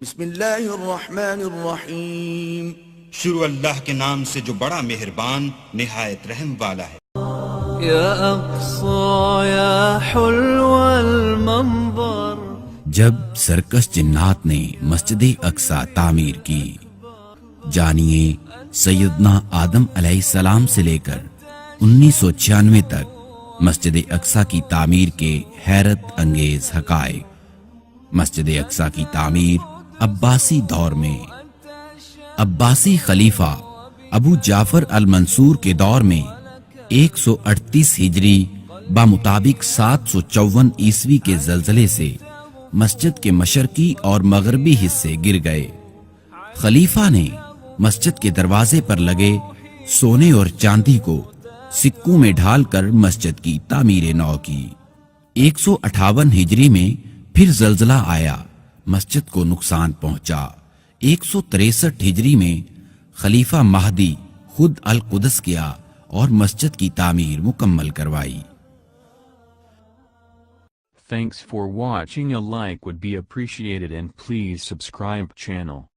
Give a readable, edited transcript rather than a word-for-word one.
بسم اللہ الرحمن الرحیم، شروع اللہ کے نام سے جو بڑا مہربان نہایت رحم والا ہے۔ یا اقصی یا حلو المنظر، جب سرکش جنات نے مسجد اقصی تعمیر کی، جانیے سیدنا آدم علیہ السلام سے لے کر 1996 تک مسجد اقصی کی تعمیر کے حیرت انگیز حقائق۔ مسجد اقصی کی تعمیر عباسی دور میں، عباسی خلیفہ ابو جعفر المنصور کے دور میں 138 ہجری بمطابق 754 عیسوی کے زلزلے سے مسجد کے مشرقی اور مغربی حصے گر گئے۔ خلیفہ نے مسجد کے دروازے پر لگے سونے اور چاندی کو سکوں میں ڈھال کر مسجد کی تعمیر نو کی۔ 158 ہجری میں پھر زلزلہ آیا، مسجد کو نقصان پہنچا۔ 163 ہجری میں خلیفہ مہدی خود القدس گیا اور مسجد کی تعمیر مکمل کروائی۔ Thanks for watching. A like would be appreciated and please subscribe channel.